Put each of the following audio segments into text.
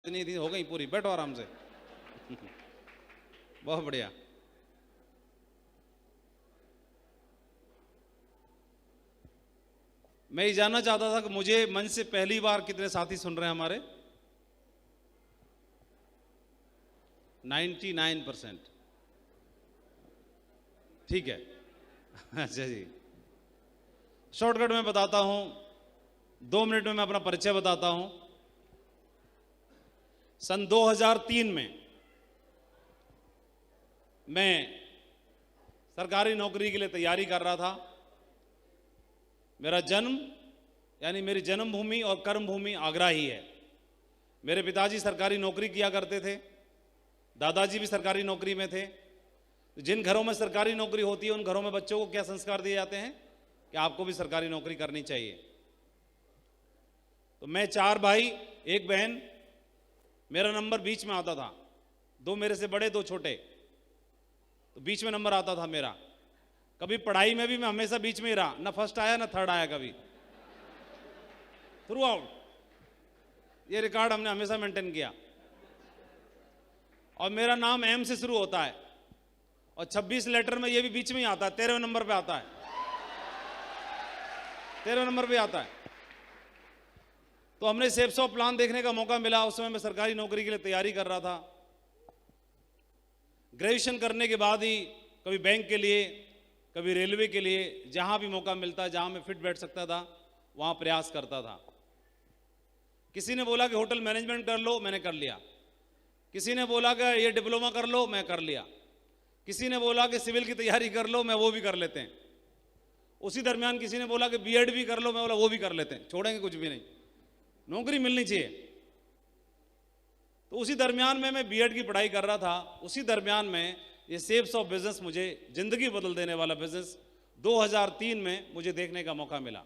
इतनी थी हो गई पूरी, बैठो आराम से। बहुत बढ़िया। मैं ये जानना चाहता था कि मुझे मंच से पहली बार कितने साथी सुन रहे हैं हमारे? 99%। ठीक है। अच्छा जी, शॉर्टकट में बताता हूं, 2 मिनट में मैं अपना परिचय बताता हूं। सन 2003 में मैं सरकारी नौकरी के लिए तैयारी कर रहा था। मेरा जन्म यानी मेरी जन्मभूमि और कर्मभूमि आगरा ही है। मेरे पिताजी सरकारी नौकरी किया करते थे, दादाजी भी सरकारी नौकरी में थे। जिन घरों में सरकारी नौकरी होती है उन घरों में बच्चों को क्या संस्कार दिए जाते हैं कि आपको भी सरकारी नौकरी करनी चाहिए। तो मैं 4 भाई 1 बहन, मेरा नंबर बीच में आता था। 2 मेरे से बड़े, 2 छोटे, तो बीच में नंबर आता था मेरा। कभी पढ़ाई में भी मैं हमेशा बीच में ही रहा, ना फर्स्ट आया ना थर्ड आया कभी, थ्रू आउट। ये रिकॉर्ड हमने हमेशा मेंटेन किया। और मेरा नाम एम से शुरू होता है और 26 लेटर में ये भी बीच में ही आता है, 13वें नंबर पे आता है, 13वें नंबर पे आता है। तो हमने सेप्स ऑफ प्लान देखने का मौका मिला। उस समय मैं सरकारी नौकरी के लिए तैयारी कर रहा था। ग्रेजुएशन करने के बाद ही कभी बैंक के लिए, कभी रेलवे के लिए, जहां भी मौका मिलता, जहां मैं फिट बैठ सकता था वहां प्रयास करता था। किसी ने बोला कि होटल मैनेजमेंट कर लो, मैंने कर लिया। किसी ने बोला कि ये डिप्लोमा कर लो, मैं कर लिया। किसी ने बोला कि सिविल की तैयारी कर लो, मैं वो भी कर लेते हैं। उसी दरमियान किसी ने बोला कि बीएड भी कर लो, मैं बोला वो भी कर लेते हैं, छोड़ेंगे कुछ भी नहीं, नौकरी मिलनी चाहिए। तो उसी दरमियान में मैं बीएड की पढ़ाई कर रहा था। उसी दरमियान में ये सेप्स ऑफ बिजनेस, मुझे जिंदगी बदल देने वाला बिजनेस 2003 में मुझे देखने का मौका मिला।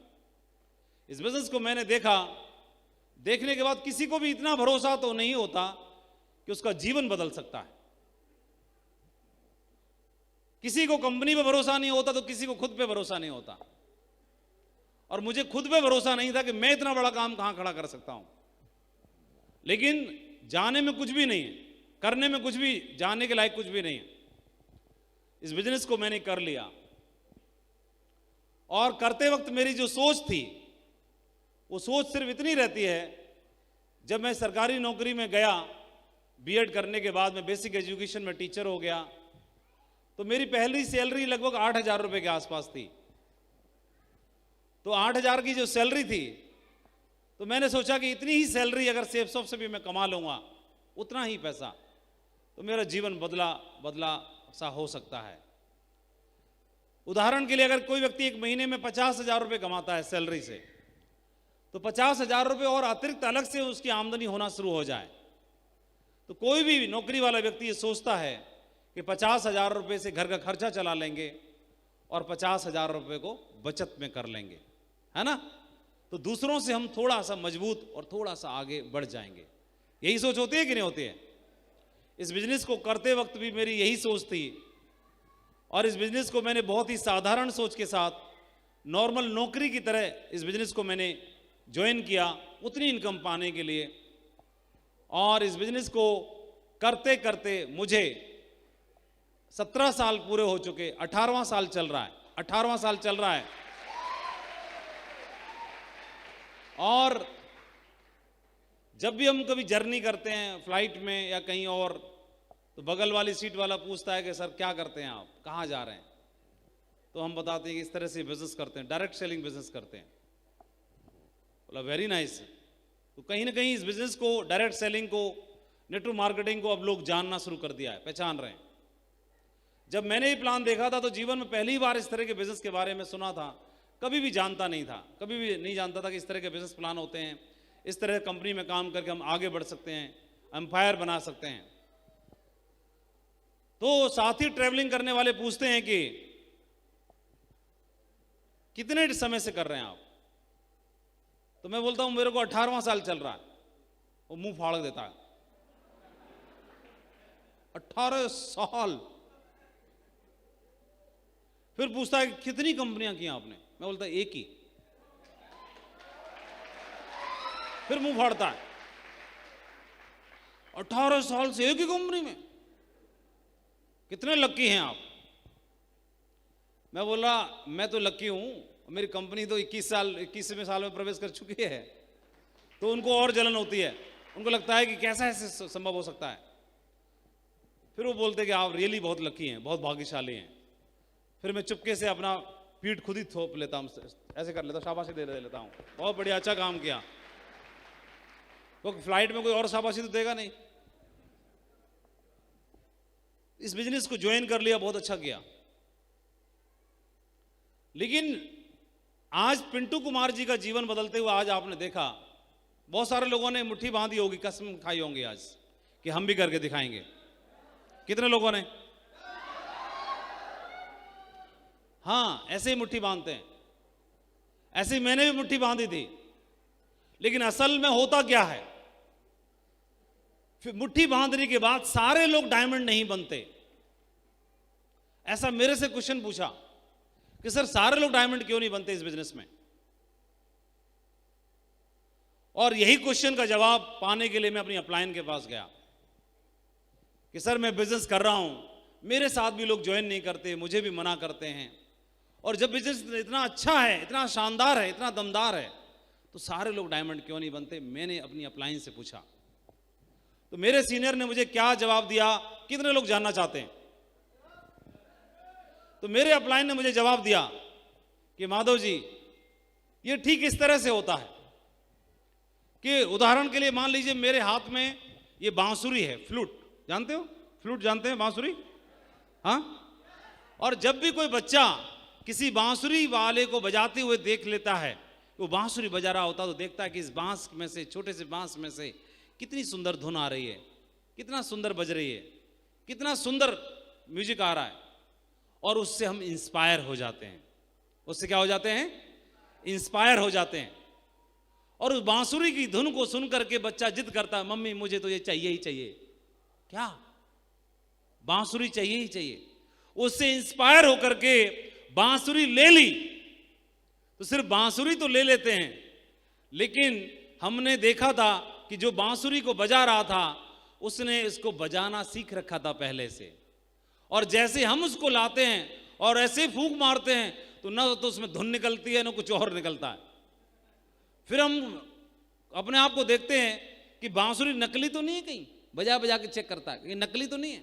इस बिजनेस को मैंने देखा। देखने के बाद किसी को भी इतना भरोसा तो नहीं होता कि उसका जीवन बदल सकता है। किसी को कंपनी पे भरोसा नहीं होता तो किसी को खुद पे भरोसा नहीं होता। और मुझे खुद पे भरोसा नहीं था कि मैं इतना बड़ा काम कहां खड़ा कर सकता हूं। लेकिन जाने में कुछ भी नहीं है, करने में कुछ भी, जाने के लायक कुछ भी नहीं है। इस बिजनेस को मैंने कर लिया। और करते वक्त मेरी जो सोच थी, वो सोच सिर्फ इतनी रहती है, जब मैं सरकारी नौकरी में गया, बीएड करने के बाद मैं बेसिक एजुकेशन में टीचर हो गया, तो मेरी पहली सैलरी लगभग 8,000 रुपए के आसपास थी। तो 8,000 की जो सैलरी थी, तो मैंने सोचा कि इतनी ही सैलरी अगर सेप्स ऑफ से भी मैं कमा लूंगा, उतना ही पैसा, तो मेरा जीवन बदला सा हो सकता है। उदाहरण के लिए, अगर कोई व्यक्ति एक महीने में 50,000 रुपए कमाता है सैलरी से, तो 50,000 रुपए और अतिरिक्त अलग से उसकी आमदनी होना शुरू हो जाए, तो कोई भी नौकरी वाला व्यक्ति ये सोचता है कि 50,000 रुपए से घर का खर्चा चला लेंगे और 50,000 रुपए को बचत में कर लेंगे, है ना? तो दूसरों से हम थोड़ा सा मजबूत और थोड़ा सा आगे बढ़ जाएंगे। यही सोच होती है कि नहीं होती है? इस बिजनेस को करते वक्त भी मेरी यही सोच थी। और इस बिजनेस को मैंने बहुत ही साधारण सोच के साथ, नॉर्मल नौकरी की तरह इस बिजनेस को मैंने ज्वाइन किया, उतनी इनकम पाने के लिए। और इस बिजनेस को करते करते मुझे 17 साल पूरे हो चुके, 18वां साल चल रहा है, 18वां साल चल रहा है। और जब भी हम कभी जर्नी करते हैं फ्लाइट में या कहीं और, तो बगल वाली सीट वाला पूछता है कि सर क्या करते हैं आप, कहाँ जा रहे हैं? तो हम बताते हैं कि इस तरह से बिजनेस करते हैं, डायरेक्ट सेलिंग बिजनेस करते हैं। बोला वेरी नाइस। तो कहीं ना कहीं इस बिजनेस को, डायरेक्ट सेलिंग को, नेटवर्क मार्केटिंग को अब लोग जानना शुरू कर दिया है, पहचान रहे हैं। जब मैंने ये प्लान देखा था तो जीवन में पहली बार इस तरह के बिजनेस के बारे में सुना था। कभी भी जानता नहीं था, कभी भी नहीं जानता था कि इस तरह के बिजनेस प्लान होते हैं, इस तरह कंपनी में काम करके हम आगे बढ़ सकते हैं, एम्पायर बना सकते हैं। तो साथी ट्रैवलिंग करने वाले पूछते हैं कि कितने समय से कर रहे हैं आप? तो मैं बोलता हूं मेरे को 18वां साल चल रहा है। वो मुंह फाड़ देता है, 18 साल। फिर पूछता है कितनी कंपनियां की आपने? मैं बोलता एक ही। फिर मुंह फाड़ता है। 18 साल से एक ही कंपनी में, कितने लक्की हैं आप। मैं बोला मैं तो लक्की हूं, मेरी कंपनी तो 21वें साल में प्रवेश कर चुकी है। तो उनको और जलन होती है, उनको लगता है कि कैसा ऐसे संभव हो सकता है। फिर वो बोलते हैं कि आप रियली बहुत लकी हैं, बहुत भाग्यशाली हैं। फिर मैं चुपके से अपना पीठ खुद ही थोप लेता हूँ, ऐसे कर लेता हूँ, शाबाशी दे लेता हूँ, बहुत बढ़िया, अच्छा काम किया। क्योंकि फ्लाइट में कोई और शाबाशी तो देगा नहीं। इस बिजनेस को ज्वाइन कर लिया, बहुत अच्छा किया। लेकिन आज पिंटू कुमार जी का जीवन बदलते हुए आज आपने देखा, बहुत सारे लोगों ने मुट्ठी बांधी होगी, कसम खाई होंगी आज कि हम भी करके दिखाएंगे। कितने लोगों ने? हाँ, ऐसे ही मुट्ठी बांधते हैं। ऐसे ही मैंने भी मुट्ठी बांधी थी। लेकिन असल में होता क्या है, फिर मुट्ठी बांधने के बाद सारे लोग डायमंड नहीं बनते। ऐसा मेरे से क्वेश्चन पूछा कि सर सारे लोग डायमंड क्यों नहीं बनते इस बिजनेस में। और यही क्वेश्चन का जवाब पाने के लिए मैं अपनी अपलाइन के पास गया कि सर मैं बिजनेस कर रहा हूं, मेरे साथ भी लोग ज्वाइन नहीं करते, मुझे भी मना करते हैं। और जब बिजनेस इतना अच्छा है, इतना शानदार है, इतना दमदार है, तो सारे लोग डायमंड क्यों नहीं बनते। मैंने अपनी अपलाइन से पूछा, तो मेरे सीनियर ने मुझे क्या जवाब दिया, कितने लोग जानना चाहते हैं? तो मेरे अपलाइन ने मुझे जवाब दिया कि माधव जी, ये ठीक इस तरह से होता है कि उदाहरण के लिए मान लीजिए मेरे हाथ में ये बांसुरी है, फ्लूट, जानते हो? फ्लूट जानते हैं, बांसुरी? हाँ। और जब भी कोई बच्चा किसी बांसुरी वाले को बजाते हुए देख लेता है, वो बांसुरी बजा रहा होता, तो देखता है कि इस बांस में से, छोटे से बांस में से कितनी सुंदर धुन आ रही है, कितना सुंदर बज रही है, कितना सुंदर म्यूजिक आ रहा है। और उससे हम इंस्पायर हो जाते हैं। उससे क्या हो जाते हैं? इंस्पायर हो जाते हैं। और उस बांसुरी की धुन को सुन करके बच्चा जिद करता है, मम्मी मुझे तो ये चाहिए ही चाहिए। क्या? बांसुरी चाहिए ही चाहिए। उससे इंस्पायर होकर के बांसुरी ले ली। तो सिर्फ बांसुरी तो ले लेते हैं, लेकिन हमने देखा था कि जो बांसुरी को बजा रहा था उसने इसको बजाना सीख रखा था पहले से। और जैसे हम उसको लाते हैं और ऐसे फूंक मारते हैं, तो ना तो उसमें धुन निकलती है, ना कुछ और निकलता है। फिर हम अपने आप को देखते हैं कि बांसुरी नकली तो नहीं है, कहीं बजा बजा के चेक करता है, ये नकली तो नहीं है।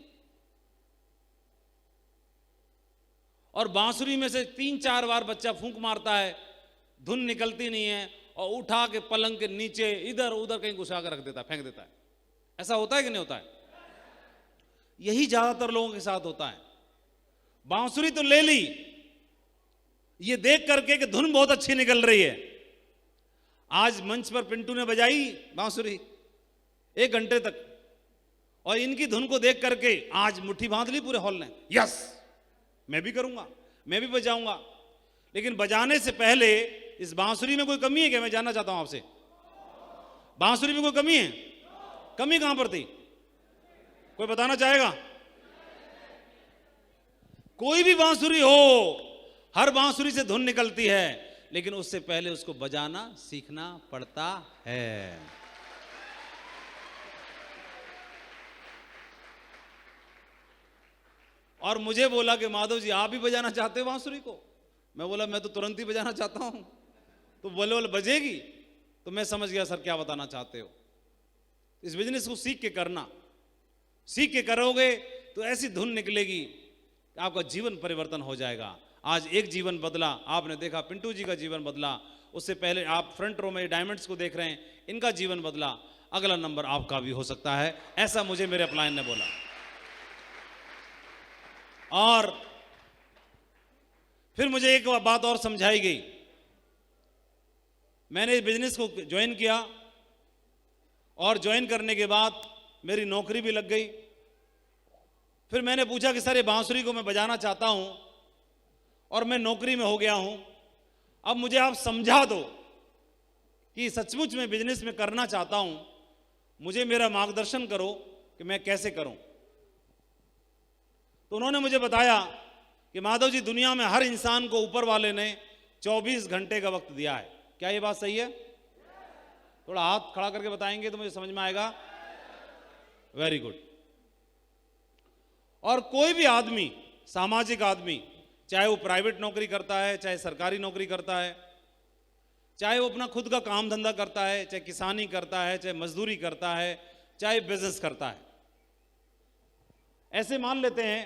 और बांसुरी में से 3-4 बार बच्चा फूंक मारता है, धुन निकलती नहीं है, और उठा के पलंग के नीचे इधर उधर कहीं घुसा कर रख देता है, फेंक देता है। ऐसा होता है कि नहीं होता है? यही ज्यादातर लोगों के साथ होता है। बांसुरी तो ले ली, ये देख करके कि धुन बहुत अच्छी निकल रही है। आज मंच पर पिंटू ने बजाई बांसुरी 1 घंटे तक, और इनकी धुन को देख करके आज मुट्ठी बांध ली पूरे हॉल ने, यस मैं भी करूंगा, मैं भी बजाऊंगा। लेकिन बजाने से पहले इस बांसुरी में कोई कमी है क्या? मैं जानना चाहता हूं आपसे, बांसुरी में कोई कमी है? कमी कहां पर थी? कोई बताना चाहेगा? कोई भी बांसुरी हो, हर बांसुरी से धुन निकलती है, लेकिन उससे पहले उसको बजाना सीखना पड़ता है। और मुझे बोला कि माधव जी आप भी बजाना चाहते हो बांसुरी को? मैं बोला मैं तो तुरंत ही बजाना चाहता हूं। तो बोले बजेगी? तो मैं समझ गया सर क्या बताना चाहते हो। इस बिजनेस को सीख के करना, सीख के करोगे तो ऐसी धुन निकलेगी कि आपका जीवन परिवर्तन हो जाएगा। आज एक जीवन बदला, आपने देखा पिंटू जी का जीवन बदला, उससे पहले आप फ्रंट रो में डायमंड्स को देख रहे हैं, इनका जीवन बदला। अगला नंबर आपका भी हो सकता है, ऐसा मुझे मेरे अपलाइन ने बोला। और फिर मुझे एक बात और समझाई गई। मैंने इस बिजनेस को ज्वाइन किया, और ज्वाइन करने के बाद मेरी नौकरी भी लग गई। फिर मैंने पूछा कि सर ये बांसुरी को मैं बजाना चाहता हूं और मैं नौकरी में हो गया हूं, अब मुझे आप समझा दो कि सचमुच मैं बिजनेस में करना चाहता हूं, मुझे मेरा मार्गदर्शन करो कि मैं कैसे करूं। तो उन्होंने मुझे बताया कि माधव जी दुनिया में हर इंसान को ऊपर वाले ने 24 घंटे का वक्त दिया है। क्या ये बात सही है? थोड़ा हाथ खड़ा करके बताएंगे तो मुझे समझ में आएगा। Very good. और कोई भी आदमी, सामाजिक आदमी, चाहे वो प्राइवेट नौकरी करता है, चाहे सरकारी नौकरी करता है, चाहे वो अपना खुद का काम धंधा करता है, चाहे किसानी करता है, चाहे मजदूरी करता है, चाहे बिजनेस करता है, ऐसे मान लेते हैं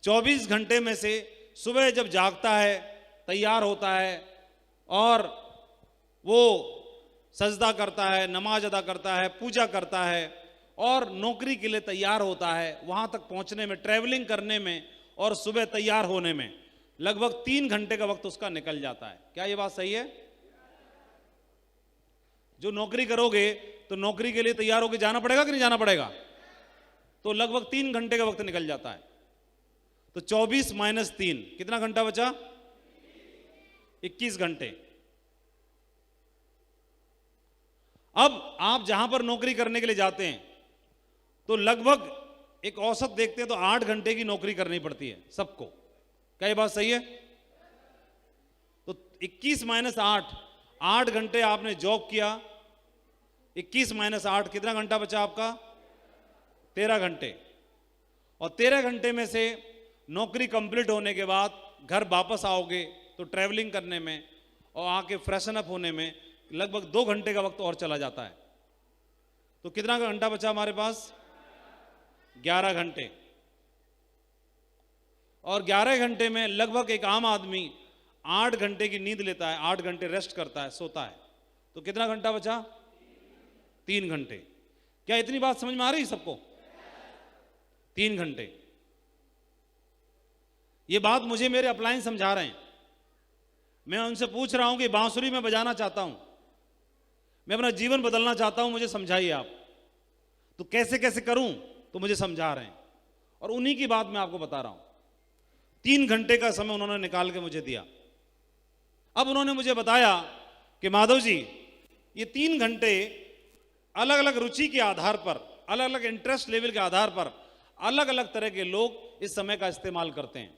24 घंटे में से सुबह जब जागता है, तैयार होता है और वो सजदा करता है, नमाज अदा करता है, पूजा करता है और नौकरी के लिए तैयार होता है, वहां तक पहुंचने में, ट्रैवलिंग करने में और सुबह तैयार होने में लगभग 3 घंटे का वक्त उसका निकल जाता है। क्या ये बात सही है? जो नौकरी करोगे तो नौकरी के लिए तैयार होकर जाना पड़ेगा कि नहीं जाना पड़ेगा? तो लगभग 3 घंटे का वक्त निकल जाता है। तो 24 माइनस 3 कितना घंटा बचा? 21 घंटे। अब आप जहां पर नौकरी करने के लिए जाते हैं तो लगभग एक औसत देखते हैं तो 8 घंटे की नौकरी करनी पड़ती है सबको। क्या ये बात सही है? तो 21 माइनस 8 घंटे आपने जॉब किया। 21 माइनस 8 कितना घंटा बचा आपका? 13 घंटे। और 13 घंटे में से नौकरी कंप्लीट होने के बाद घर वापस आओगे तो ट्रैवलिंग करने में और आके फ्रेशन अप होने में लगभग 2 घंटे का वक्त और चला जाता है। तो कितना घंटा बचा हमारे पास? 11 घंटे। और 11 घंटे में लगभग एक आम आदमी 8 घंटे की नींद लेता है, 8 घंटे रेस्ट करता है, सोता है। तो कितना घंटा बचा? 3 घंटे। क्या इतनी बात समझ में आ रही है सबको? 3 घंटे। ये बात मुझे मेरे अपलाइन समझा रहे हैं। मैं उनसे पूछ रहा हूं कि बांसुरी में बजाना चाहता हूं, मैं अपना जीवन बदलना चाहता हूं, मुझे समझाइए आप। तो कैसे कैसे करूं? तो मुझे समझा रहे हैं और उन्हीं की बात मैं आपको बता रहा हूं। 3 घंटे का समय उन्होंने निकाल के मुझे दिया। अब उन्होंने मुझे बताया कि माधव जी, ये 3 घंटे अलग अलग रुचि के आधार पर, अलग अलग इंटरेस्ट लेवल के आधार पर अलग अलग तरह के लोग इस समय का इस्तेमाल करते हैं।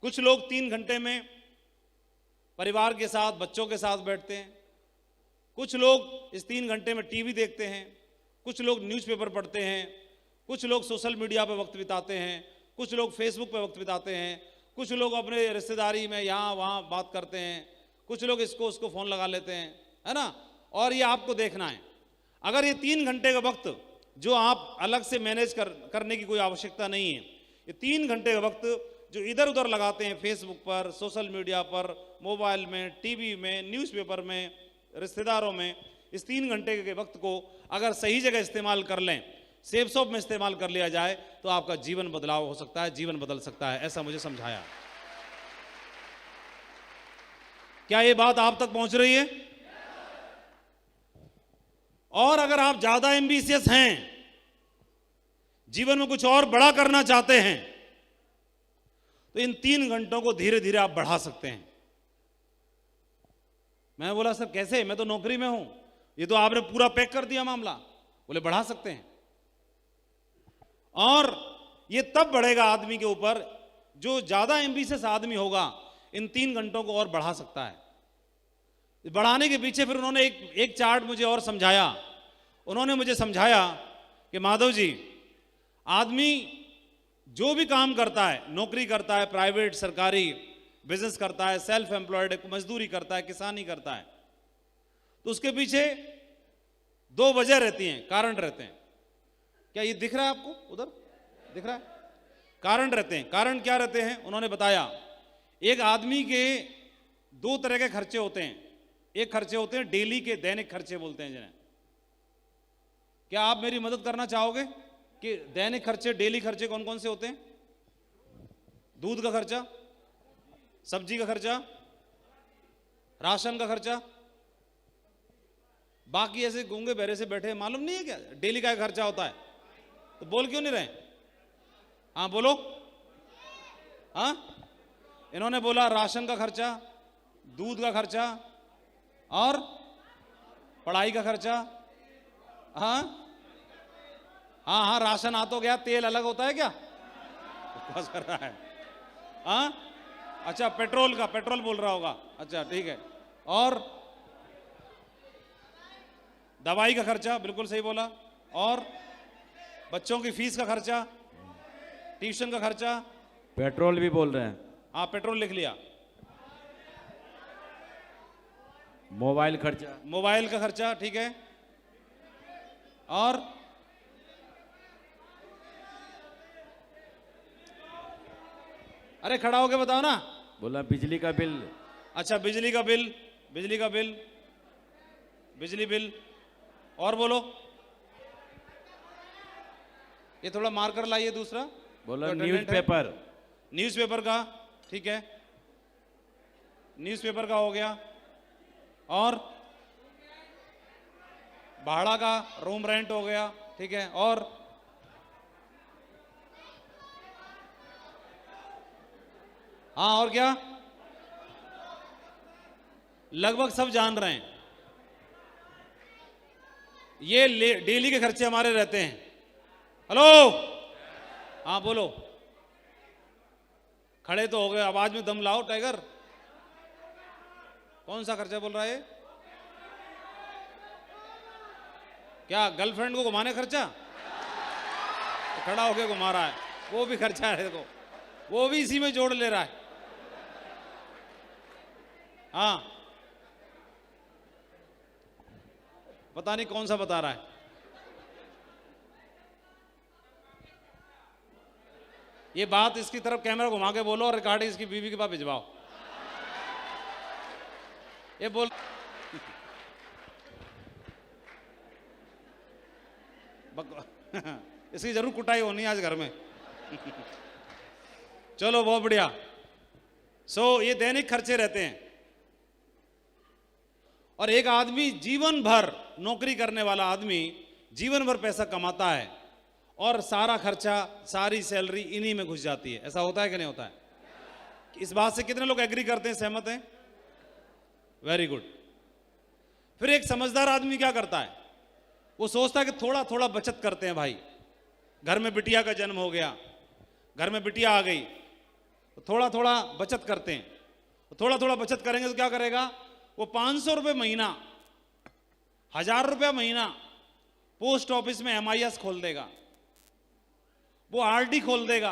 कुछ लोग 3 घंटे में परिवार के साथ, बच्चों के साथ बैठते हैं। कुछ लोग इस 3 घंटे में टीवी देखते हैं। कुछ लोग न्यूज़पेपर पढ़ते हैं। कुछ लोग सोशल मीडिया पर वक्त बिताते हैं। कुछ लोग फेसबुक पर वक्त बिताते हैं। कुछ लोग अपने रिश्तेदारी में यहाँ वहाँ बात करते हैं। कुछ लोग इसको उसको फ़ोन लगा लेते हैं, है ना। और ये आपको देखना है, अगर ये 3 घंटे का वक्त जो आप अलग से मैनेज करने की कोई आवश्यकता नहीं है, ये 3 घंटे का वक्त जो इधर उधर लगाते हैं, फेसबुक पर, सोशल मीडिया पर, मोबाइल में, टीवी में, न्यूज़पेपर में, रिश्तेदारों में, इस 3 घंटे के वक्त को अगर सही जगह इस्तेमाल कर लें, सेफ शॉप में इस्तेमाल कर लिया जाए तो आपका जीवन बदलाव हो सकता है, जीवन बदल सकता है। ऐसा मुझे समझाया। क्या ये बात आप तक पहुंच रही है? और अगर आप ज्यादा एम्बिशियस हैं, जीवन में कुछ और बड़ा करना चाहते हैं, तो इन 3 घंटों को धीरे धीरे आप बढ़ा सकते हैं। मैं बोला सर कैसे, मैं तो नौकरी में हूं, ये तो आपने पूरा पैक कर दिया मामला। बोले बढ़ा सकते हैं। और ये तब बढ़ेगा आदमी के ऊपर, जो ज्यादा एम्बिशियस आदमी होगा इन 3 घंटों को और बढ़ा सकता है। बढ़ाने के पीछे फिर उन्होंने एक चार्ट मुझे और समझाया। उन्होंने मुझे समझाया कि माधव जी, आदमी जो भी काम करता है, नौकरी करता है, प्राइवेट, सरकारी, बिजनेस करता है, सेल्फ एम्प्लॉयड, मजदूरी करता है, किसानी करता है, तो उसके पीछे 2 वजह रहती हैं, कारण रहते हैं। क्या ये दिख रहा है आपको? उधर दिख रहा है? कारण रहते हैं। कारण क्या रहते हैं? उन्होंने बताया, एक आदमी के 2 तरह के खर्चे होते हैं। एक खर्चे होते हैं डेली के, दैनिक खर्चे बोलते हैं जिन्हें। क्या आप मेरी मदद करना चाहोगे कि दैनिक खर्चे, डेली खर्चे कौन कौन से होते हैं? दूध का खर्चा, सब्जी का खर्चा, राशन का खर्चा। बाकी ऐसे गूंगे बहरे से बैठे, मालूम नहीं है क्या डेली का खर्चा होता है? तो बोल क्यों नहीं रहे? हाँ बोलो। हाँ, इन्होंने बोला राशन का खर्चा, दूध का खर्चा और पढ़ाई का खर्चा। हाँ हाँ हाँ, राशन आ तो गया, तेल अलग होता है क्या? बस कर रहा है। हाँ अच्छा, पेट्रोल का, पेट्रोल बोल रहा होगा। अच्छा ठीक है। और दवाई का खर्चा, बिल्कुल सही बोला। और बच्चों की फीस का खर्चा, ट्यूशन का खर्चा, पेट्रोल भी बोल रहे हैं, हाँ पेट्रोल लिख लिया, मोबाइल खर्चा, मोबाइल का खर्चा, ठीक है, और अरे खड़ा होके बताओ ना। बोला बिजली का बिल, अच्छा बिजली का बिल, बिजली का बिल, बिजली बिल, और बोलो। ये थोड़ा मार्कर लाइए दूसरा। बोला तो attendant है। न्यूज़पेपर, न्यूज़पेपर का, ठीक है, न्यूज़पेपर का हो गया, और भाड़ा का, रूम रेंट हो गया, ठीक है, और हाँ और क्या, लगभग सब जान रहे हैं। ये डेली के खर्चे हमारे रहते हैं। हेलो, हाँ बोलो, खड़े तो हो गए, आवाज में दम लाओ टाइगर। कौन सा खर्चा बोल रहा है? क्या गर्लफ्रेंड को घुमाने खर्चा? तो खड़ा होके घुमा रहा है, वो भी खर्चा है, देखो वो भी इसी में जोड़ ले रहा है। हाँ पता नहीं कौन सा बता रहा है। ये बात इसकी तरफ कैमरा घुमा के बोलो और रिकॉर्डिंग इसकी बीवी के पास भिजवाओ। ये बोल इसकी जरूर कुटाई होनी है आज घर में। चलो बहुत बढ़िया। ये दैनिक खर्चे रहते हैं। और एक आदमी जीवन भर नौकरी करने वाला आदमी जीवन भर पैसा कमाता है और सारा खर्चा, सारी सैलरी इन्हीं में घुस जाती है। ऐसा होता है कि नहीं होता है? इस बात से कितने लोग एग्री करते हैं, सहमत हैं? Very good. फिर एक समझदार आदमी क्या करता है? वो सोचता है कि थोड़ा थोड़ा बचत करते हैं भाई। घर में बिटिया का जन्म हो गया, घर में बिटिया आ गई, तो थोड़ा थोड़ा बचत करते हैं। तो थोड़ा थोड़ा बचत करेंगे तो क्या करेगा वो? 500 रुपये महीना, 1000 रुपया महीना पोस्ट ऑफिस में MIS खोल देगा, वो RD खोल देगा,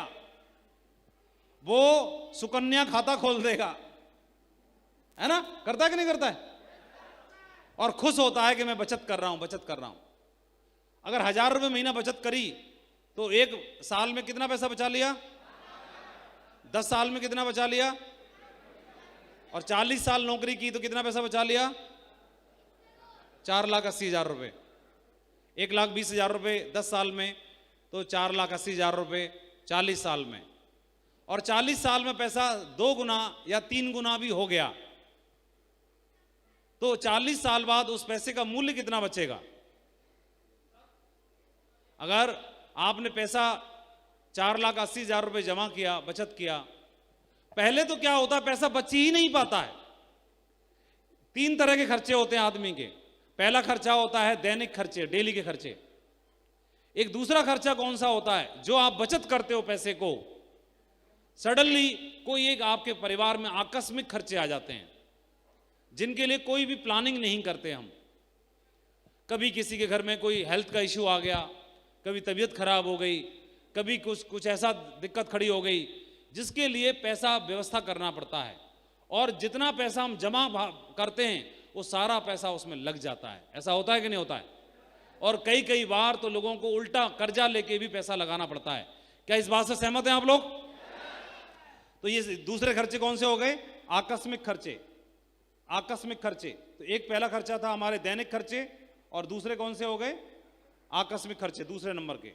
वो सुकन्या खाता खोल देगा, है ना? करता है कि नहीं करता है? और खुश होता है कि मैं बचत कर रहा हूं, बचत कर रहा हूं। अगर 1000 रुपये महीना बचत करी तो एक साल में कितना पैसा बचा लिया? 10 साल में कितना बचा लिया? और 40 साल नौकरी की तो कितना पैसा बचा लिया? 4,80,000 रुपये। 1,20,000 रुपये 10 साल में, तो 4,80,000 रुपये 40 साल में। और 40 साल में पैसा 2 गुना या 3 गुना भी हो गया तो 40 साल बाद उस पैसे का मूल्य कितना बचेगा? अगर आपने पैसा 4,80,000 रुपये जमा किया, बचत किया, पहले तो क्या होता है, पैसा बच ही नहीं पाता है। 3 तरह के खर्चे होते हैं आदमी के। पहला खर्चा होता है दैनिक खर्चे, डेली के खर्चे। एक दूसरा खर्चा कौन सा होता है? जो आप बचत करते हो पैसे को, सडनली कोई एक आपके परिवार में आकस्मिक खर्चे आ जाते हैं जिनके लिए कोई भी प्लानिंग नहीं करते हम। कभी किसी के घर में कोई हेल्थ का इश्यू आ गया, कभी तबीयत खराब हो गई, कभी कुछ ऐसा दिक्कत खड़ी हो गई जिसके लिए पैसा व्यवस्था करना पड़ता है। और जितना पैसा हम जमा करते हैं वो सारा पैसा उसमें लग जाता है। ऐसा होता है कि नहीं होता है? और कई कई बार तो लोगों को उल्टा कर्जा लेके भी पैसा लगाना पड़ता है। क्या इस बात से सहमत हैं आप लोग? तो ये दूसरे खर्चे कौन से हो गए? आकस्मिक खर्चे। आकस्मिक खर्चे, तो एक पहला खर्चा था हमारे दैनिक खर्चे, और दूसरे कौन से हो गए? आकस्मिक खर्चे, दूसरे नंबर के।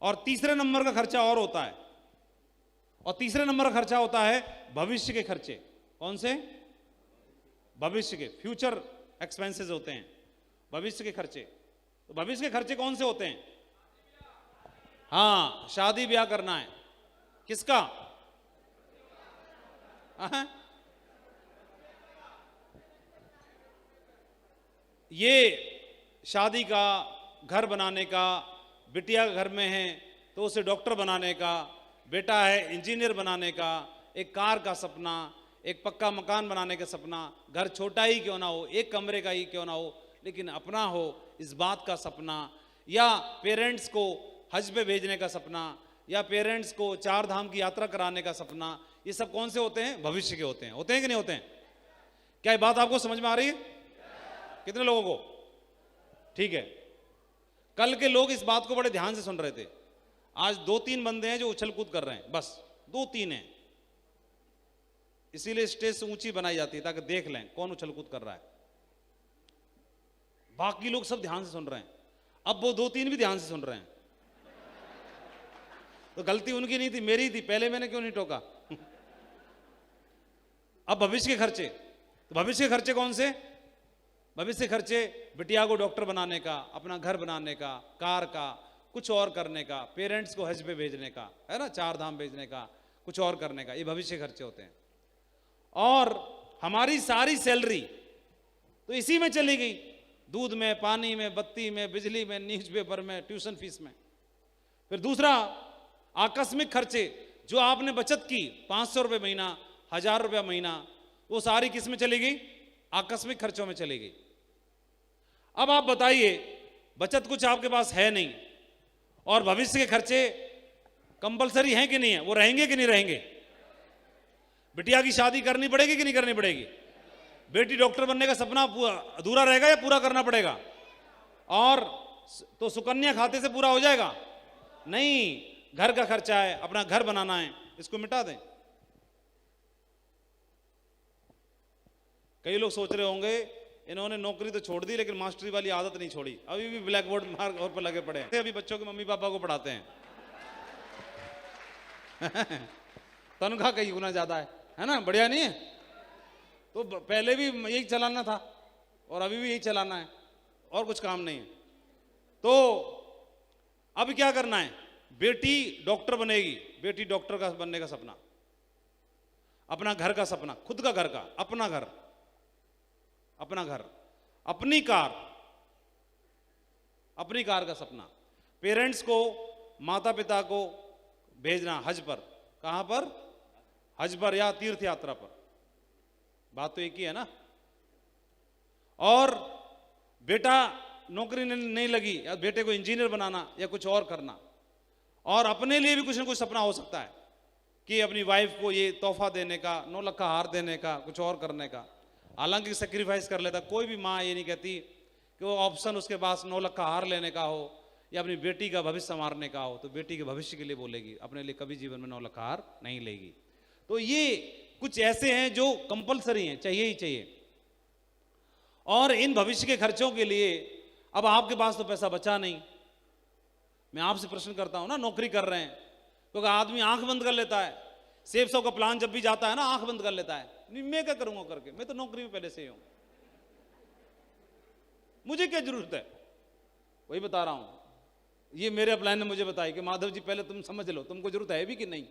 और तीसरे नंबर का खर्चा और होता है, और तीसरे नंबर का खर्चा होता है भविष्य के खर्चे। कौन से? भविष्य के, फ्यूचर एक्सपेंसेस होते हैं, भविष्य के खर्चे। तो भविष्य के खर्चे कौन से होते हैं? हाँ, शादी ब्याह करना है। किसका? ये शादी का, घर बनाने का, बिटिया घर में है तो उसे डॉक्टर बनाने का, बेटा है इंजीनियर बनाने का, एक कार का सपना, एक पक्का मकान बनाने का सपना, घर छोटा ही क्यों ना हो, एक कमरे का ही क्यों ना हो, लेकिन अपना हो, इस बात का सपना, या पेरेंट्स को हज पे भेजने का सपना, या पेरेंट्स को 4 धाम की यात्रा कराने का सपना, ये सब कौन से होते हैं? भविष्य के होते हैं कि नहीं होते हैं? क्या ये बात आपको समझ में आ रही है? कितने लोगों को? ठीक है। कल के लोग इस बात को बड़े ध्यान से सुन रहे थे। आज 2-3 बंदे हैं जो उछल कूद कर रहे हैं, बस 2-3 हैं। इसीलिए स्टेज से ऊंची बनाई जाती है ताकि देख लें कौन उछल कूद कर रहा है। बाकी लोग सब ध्यान से सुन रहे हैं। अब वो 2-3 भी ध्यान से सुन रहे हैं। तो गलती उनकी नहीं थी, मेरी थी। पहले मैंने क्यों नहीं टोका? अब भविष्य के खर्चे, तो भविष्य के खर्चे कौन से? भविष्य के खर्चे बिटिया को डॉक्टर बनाने का, अपना घर बनाने का, कार का, कुछ और करने का, पेरेंट्स को हज पे भेजने का, है ना, 4 धाम भेजने का, कुछ और करने का, ये भविष्य के खर्चे होते हैं। और हमारी सारी सैलरी तो इसी में चली गई, दूध में, पानी में, बत्ती में, बिजली में, न्यूज़पेपर में, ट्यूशन फीस में। फिर दूसरा आकस्मिक खर्चे, जो आपने बचत की 500 रुपये महीना, 1000 रुपया महीना, वो सारी किस में चली गई? आकस्मिक खर्चों में चली गई। अब आप बताइए, बचत कुछ आपके पास है नहीं और भविष्य के खर्चे कंपलसरी हैं कि नहीं है? वो रहेंगे कि नहीं रहेंगे? बिटिया की शादी करनी पड़ेगी कि नहीं करनी पड़ेगी? बेटी डॉक्टर बनने का सपना अधूरा रहेगा या पूरा करना पड़ेगा? और तो सुकन्या खाते से पूरा हो जाएगा? नहीं, घर का खर्चा है, अपना घर बनाना है, इसको मिटा दें। कई लोग सोच रहे होंगे इन्होंने नौकरी तो छोड़ दी लेकिन मास्टरी वाली आदत नहीं छोड़ी, अभी भी ब्लैक बोर्ड मार्क और पर लगे पड़े हैं, अभी बच्चों के मम्मी पापा को पढ़ाते हैं। तनख्वाह कई गुना ज्यादा है ना? बढ़िया नहीं है? तो पहले भी यही चलाना था और अभी भी यही चलाना है, और कुछ काम नहीं है। तो अब क्या करना है? बेटी डॉक्टर बनेगी, बेटी डॉक्टर का बनने का सपना, अपना घर का सपना, खुद का घर का, अपना घर, अपनी कार का सपना, पेरेंट्स को, माता पिता को भेजना हज पर। कहां पर? हज पर या तीर्थ यात्रा पर। बात तो एक ही है ना? और बेटा नौकरी नहीं लगी, या बेटे को इंजीनियर बनाना या कुछ और करना। और अपने लिए भी कुछ ना कुछ सपना हो सकता है कि अपनी वाइफ को ये तोहफा देने का, 9 लाख का हार देने का, कुछ और करने का। हालांकि सेक्रीफाइस कर लेता, कोई भी माँ ये नहीं कहती कि वो ऑप्शन उसके पास 9 लाख का हार लेने का हो या अपनी बेटी का भविष्य संवारने का हो, तो बेटी के भविष्य के लिए बोलेगी, अपने लिए कभी जीवन में 9 लाख का हार नहीं लेगी। तो ये कुछ ऐसे हैं जो कंपलसरी हैं, चाहिए ही चाहिए। और इन भविष्य के खर्चों के लिए अब आपके पास तो पैसा बचा नहीं। मैं आपसे प्रश्न करता हूं ना, नौकरी कर रहे हैं, क्योंकि आदमी आंख बंद कर लेता है, सेफ सौ का प्लान जब भी जाता है ना, आंख बंद कर लेता है, नहीं मैं क्या करूंगा करके, मैं तो नौकरी में पहले से ही हूं, मुझे क्या जरूरत है। वही बता रहा हूं, ये मेरे अपलाइन ने मुझे बताया कि माधव जी पहले तुम समझ लो तुमको जरूरत है भी कि नहीं,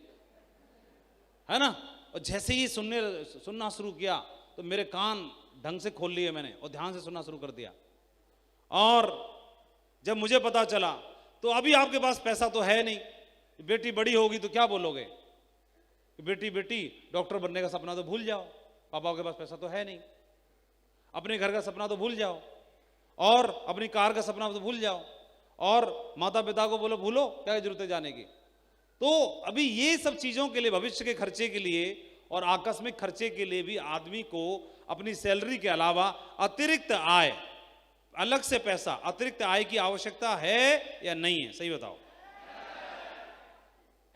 है ना। और जैसे ही सुनना शुरू किया तो मेरे कान ढंग से खोल लिए मैंने और ध्यान से सुनना शुरू कर दिया। और जब मुझे पता चला तो अभी आपके पास पैसा तो है नहीं, बेटी बड़ी होगी तो क्या बोलोगे, बेटी डॉक्टर बनने का सपना तो भूल जाओ, पापा के पास पैसा तो है नहीं, अपने घर का सपना तो भूल जाओ, और अपनी कार का सपना तो भूल जाओ, और माता पिता को बोलो भूलो, क्या जरूरत है जाने की। तो अभी ये सब चीजों के लिए, भविष्य के खर्चे के लिए और आकस्मिक खर्चे के लिए भी आदमी को अपनी सैलरी के अलावा अतिरिक्त आय, अलग से पैसा, अतिरिक्त आय की आवश्यकता है या नहीं है? सही बताओ,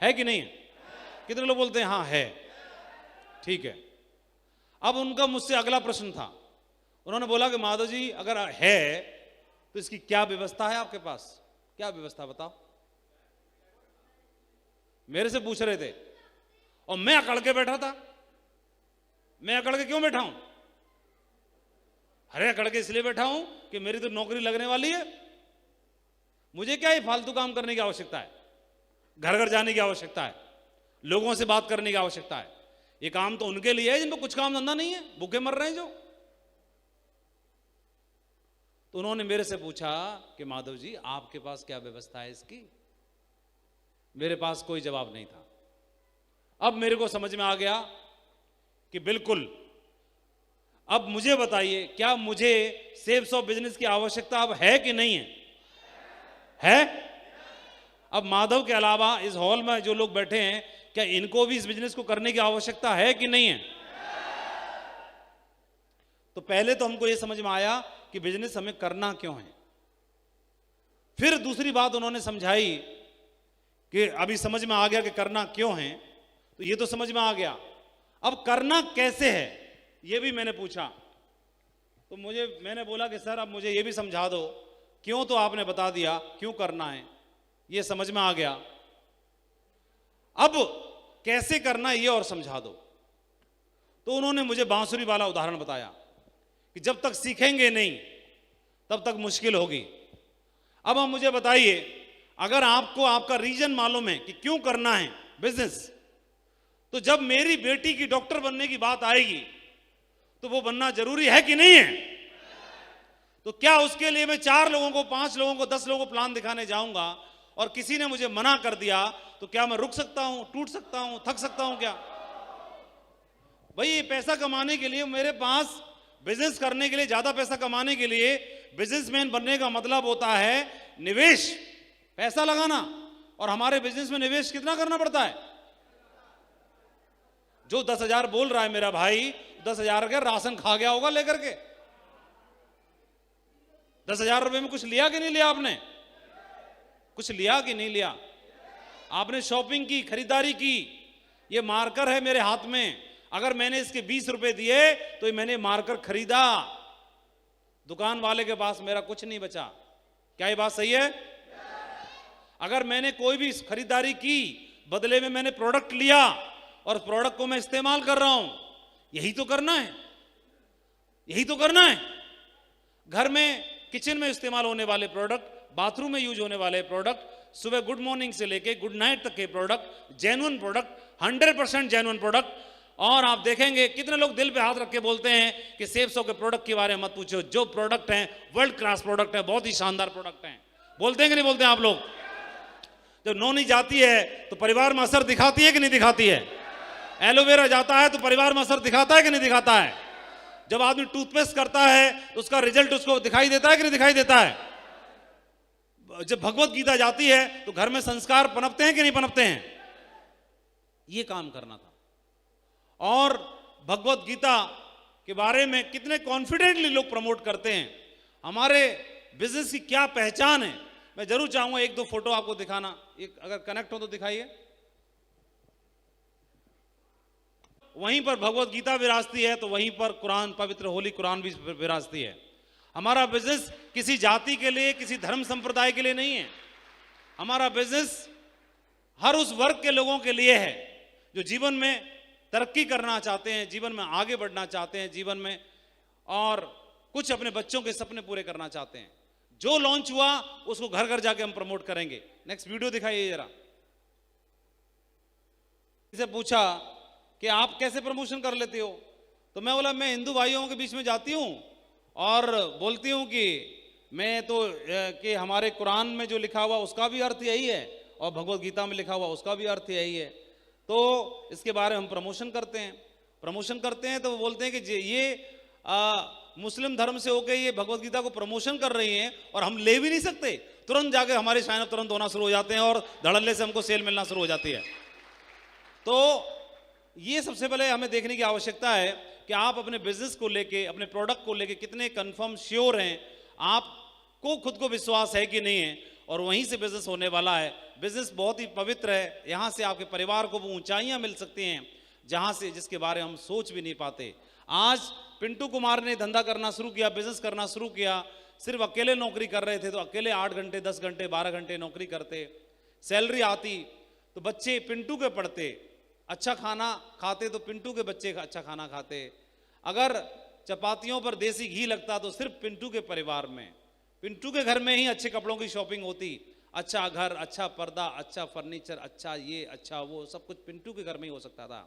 है कि नहीं है? कितने लोग बोलते हैं हाँ है? ठीक है। अब उनका मुझसे अगला प्रश्न था, उन्होंने बोला कि माधव जी अगर है तो इसकी क्या व्यवस्था है आपके पास? क्या व्यवस्था बताओ। मेरे से पूछ रहे थे और मैं अकड़ के बैठा था। मैं अकड़ के क्यों बैठा हूं? अरे अकड़ के इसलिए बैठा हूं कि मेरी तो नौकरी लगने वाली है, मुझे क्या ये फालतू काम करने की आवश्यकता है, घर घर जाने की आवश्यकता है, लोगों से बात करने की आवश्यकता है। ये काम तो उनके लिए है जिनको कुछ काम धंधा नहीं है, भूखे मर रहे हैं जो। तो उन्होंने मेरे से पूछा कि माधव जी आपके पास क्या व्यवस्था है इसकी? मेरे पास कोई जवाब नहीं था। अब मेरे को समझ में आ गया कि बिल्कुल, अब मुझे बताइए क्या मुझे सेव्स ऑफ बिजनेस की आवश्यकता अब है कि नहीं है? है? अब माधव के अलावा इस हॉल में जो लोग बैठे हैं, क्या इनको भी इस बिजनेस को करने की आवश्यकता है कि नहीं है? तो पहले तो हमको यह समझ में आया कि बिजनेस हमें करना क्यों है। फिर दूसरी बात उन्होंने समझाई कि अभी समझ में आ गया कि करना क्यों है, तो ये तो समझ में आ गया, अब करना कैसे है ये भी मैंने पूछा। तो मैंने बोला कि सर अब मुझे ये भी समझा दो, क्यों तो आपने बता दिया, क्यों करना है ये समझ में आ गया, अब कैसे करना है ये और समझा दो। तो उन्होंने मुझे बांसुरी वाला उदाहरण बताया कि जब तक सीखेंगे नहीं तब तक मुश्किल होगी। अब आप मुझे बताइए, अगर आपको आपका रीजन मालूम है कि क्यों करना है बिजनेस, तो जब मेरी बेटी की डॉक्टर बनने की बात आएगी तो वो बनना जरूरी है कि नहीं है? तो क्या उसके लिए मैं 4 लोगों को, 5 लोगों को, 10 लोगों को प्लान दिखाने जाऊंगा और किसी ने मुझे मना कर दिया तो क्या मैं रुक सकता हूं, टूट सकता हूं, थक सकता हूं क्या? भाई ये पैसा कमाने के लिए मेरे पास, बिजनेस करने के लिए, ज्यादा पैसा कमाने के लिए बिजनेसमैन बनने का मतलब होता है निवेश, पैसा लगाना। और हमारे बिजनेस में निवेश कितना करना पड़ता है? जो 10,000 बोल रहा है मेरा भाई, 10,000 का राशन खा गया होगा लेकर के। 10,000 रुपए में कुछ लिया कि नहीं लिया आपने? कुछ लिया कि नहीं लिया? आपने शॉपिंग की, खरीदारी की। ये मार्कर है मेरे हाथ में, अगर मैंने इसके 20 रुपए दिए तो मैंने मार्कर खरीदा, दुकान वाले के पास मेरा कुछ नहीं बचा। क्या ये बात सही है? अगर मैंने कोई भी खरीदारी की, बदले में मैंने प्रोडक्ट लिया और प्रोडक्ट को मैं इस्तेमाल कर रहा हूं, यही तो करना है, यही तो करना है। घर में, किचन में इस्तेमाल होने वाले प्रोडक्ट, बाथरूम में यूज होने वाले प्रोडक्ट, सुबह गुड मॉर्निंग से लेके गुड नाइट तक के product, genuine product, 100% genuine product. और आप देखेंगे कितने लोग दिल पे हाथ रख के बोलते हैं कि सेफ सो के प्रोडक्ट के बारे में मत पूछो, जो प्रोडक्ट हैं वर्ल्ड क्लास प्रोडक्ट है, बहुत ही शानदार प्रोडक्ट हैं। बोलते हैं कि नहीं बोलते हैं आप लोग? जब नौनी जाती है तो परिवार में असर दिखाती है कि नहीं दिखाती है? एलोवेरा जाता है तो परिवार में असर दिखाता है कि नहीं दिखाता है? जब आदमी टूथपेस्ट करता है तो उसका रिजल्ट उसको दिखाई देता है कि नहीं दिखाई देता है? जब भगवत गीता जाती है तो घर में संस्कार पनपते हैं कि नहीं पनपते हैं? ये काम करना था। और भगवत गीता के बारे में कितने कॉन्फिडेंटली लोग प्रमोट करते हैं। हमारे बिजनेस की क्या पहचान है, मैं जरूर चाहूंगा 1-2 फोटो आपको दिखाना, एक अगर कनेक्ट हो तो दिखाइए। वहीं पर भगवत गीता विराजती है तो वहीं पर कुरान, पवित्र होली कुरान भी विराजती है। हमारा बिजनेस किसी जाति के लिए, किसी धर्म संप्रदाय के लिए नहीं है। हमारा बिजनेस हर उस वर्ग के लोगों के लिए है जो जीवन में तरक्की करना चाहते हैं, जीवन में आगे बढ़ना चाहते हैं, जीवन में और कुछ अपने बच्चों के सपने पूरे करना चाहते हैं। जो लॉन्च हुआ उसको घर घर जाके हम प्रमोट करेंगे। नेक्स्ट वीडियो दिखाइए जरा। इसे पूछा कि आप कैसे प्रमोशन कर लेते हो, तो मैं बोला मैं हिंदू भाइयों के बीच में जाती हूं और बोलती हूं कि मैं तो कि हमारे कुरान में जो लिखा हुआ उसका भी अर्थ यही है और भगवत गीता में लिखा हुआ उसका भी अर्थ यही है, तो इसके बारे में हम प्रमोशन करते हैं। प्रमोशन करते हैं तो वो बोलते हैं कि ये मुस्लिम धर्म से होकर ये भगवत गीता को प्रमोशन कर रही हैं और हम ले भी नहीं सकते। तुरंत जाके हमारे साइन अप तुरंत होना शुरू हो जाते हैं और धड़ल्ले से हमको सेल मिलना शुरू हो जाती है। तो ये सबसे पहले हमें देखने की आवश्यकता है कि आप अपने बिजनेस को लेके, अपने प्रोडक्ट को लेके कितने कंफर्म श्योर हैं, आपको खुद को विश्वास है कि नहीं है, और वहीं से बिजनेस होने वाला है। बिजनेस बहुत ही पवित्र है, यहाँ से आपके परिवार को वो ऊंचाइयाँ मिल सकती हैं जहाँ से, जिसके बारे में हम सोच भी नहीं पाते। आज पिंटू कुमार ने धंधा करना शुरू किया, बिजनेस करना शुरू किया, सिर्फ अकेले नौकरी कर रहे थे तो अकेले 8 घंटे, 10 घंटे, 12 घंटे नौकरी करते, सैलरी आती तो बच्चे पिंटू के पढ़ते, अच्छा खाना खाते तो पिंटू के बच्चे अच्छा खाना खाते, अगर चपातियों पर देसी घी लगता तो सिर्फ पिंटू के परिवार में, पिंटू के घर में ही अच्छे कपड़ों की शॉपिंग होती, अच्छा घर, अच्छा पर्दा, अच्छा फर्नीचर, अच्छा ये, अच्छा वो, सब कुछ पिंटू के घर में ही हो सकता था।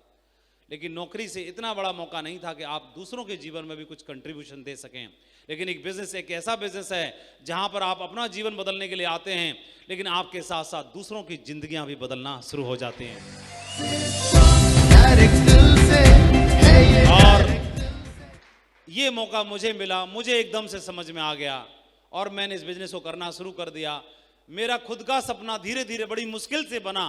लेकिन नौकरी से इतना बड़ा मौका नहीं था कि आप दूसरों के जीवन में भी कुछ कंट्रीब्यूशन दे सकें। लेकिन एक बिजनेस एक ऐसा बिजनेस है जहां पर आप अपना जीवन बदलने के लिए आते हैं, लेकिन आपके साथ साथ दूसरों की जिंदगियां भी बदलना शुरू हो जाती हैं। और ये मौका मुझे मिला, मुझे एकदम से समझ में आ गया और मैंने इस बिजनेस को करना शुरू कर दिया। मेरा खुद का सपना धीरे धीरे बड़ी मुश्किल से बना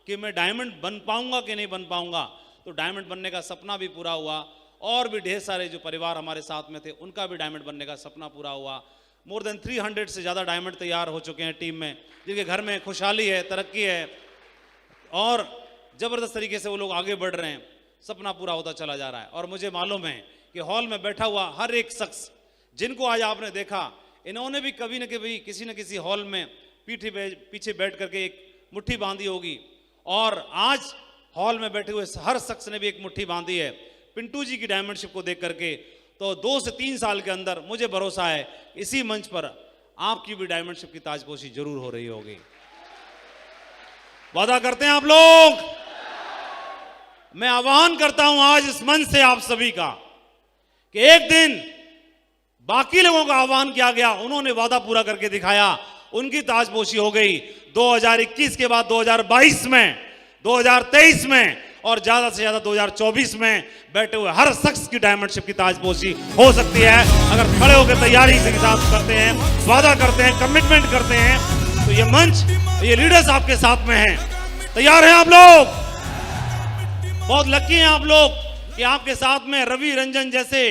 कि मैं डायमंड बन पाऊंगा कि नहीं बन पाऊंगा। तो डायमंड बनने का सपना भी पूरा हुआ, और भी ढेर सारे जो परिवार हमारे साथ में थे उनका भी डायमंड बनने का सपना पूरा हुआ। मोर देन 300 से ज़्यादा डायमंड तैयार हो चुके हैं टीम में, जिनके घर में खुशहाली है, तरक्की है, और ज़बरदस्त तरीके से वो लोग आगे बढ़ रहे हैं। सपना पूरा होता चला जा रहा है। और मुझे मालूम है कि हॉल में बैठा हुआ हर एक शख्स जिनको आज आपने देखा, इन्होंने भी कभी न कभी किसी न किसी हॉल में पीछे बैठ करके एक मुट्ठी बांधी होगी, और आज हॉल में बैठे हुए हर शख्स ने भी एक मुट्ठी बांधी है पिंटू जी की डायमंडशिप को देख करके। तो 2 से 3 साल के अंदर मुझे भरोसा है इसी मंच पर आपकी भी डायमंडशिप की ताजपोशी जरूर हो रही होगी। वादा करते हैं आप लोग? मैं आह्वान करता हूं आज इस मंच से आप सभी का कि एक दिन बाकी लोगों का आह्वान किया गया, उन्होंने वादा पूरा करके दिखाया, उनकी ताजपोशी हो गई। 2021 के बाद 2022 में, 2023 में और ज्यादा से ज्यादा 2024 में बैठे हुए हर शख्स की डायमंडशिप की ताजपोशी हो सकती है, अगर खड़े होकर तैयारी से साथ करते हैं, वादा करते हैं, कमिटमेंट करते हैं। तो ये मंच, ये लीडर्स आपके साथ में हैं। तैयार हैं आप लोग? बहुत लकी हैं आप लोग कि आपके साथ में रवि रंजन जैसे,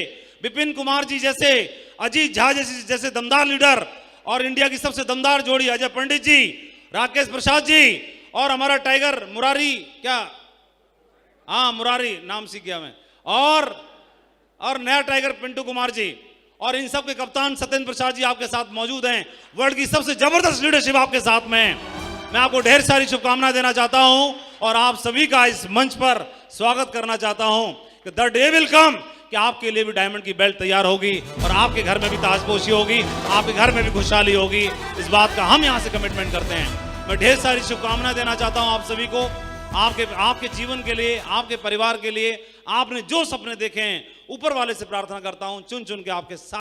विपिन कुमार जी जैसे, अजीत झा जैसे दमदार लीडर, और इंडिया की सबसे दमदार जोड़ी अजय पंडित जी, राकेश प्रसाद जी, और हमारा टाइगर मुरारी, क्या हाँ मुरारी नाम सीख गया मैं, और नया टाइगर पिंटू कुमार जी, और इन सब के कप्तान सत्येंद्र प्रसाद जी आपके साथ मौजूद हैं। वर्ल्ड की सबसे जबरदस्त लीडरशिप आपके साथ में है। मैं आपको ढेर सारी शुभकामनाएं देना चाहता हूं और आप सभी का इस मंच पर स्वागत करना चाहता हूं कि द डे विल कम कि आपके लिए भी डायमंड की बेल्ट तैयार होगी, और आपके घर में भी ताजपोशी होगी, आपके घर में भी खुशहाली होगी। इस बात का हम यहां से कमिटमेंट करते हैं। मैं ढेर सारी शुभकामनाएं देना चाहता हूं आप सभी को, आपके जीवन के लिए, आपके परिवार के लिए। आपने जो सपने देखे हैं, ऊपर वाले से प्रार्थना करता हूं चुन चुन के आपके साथ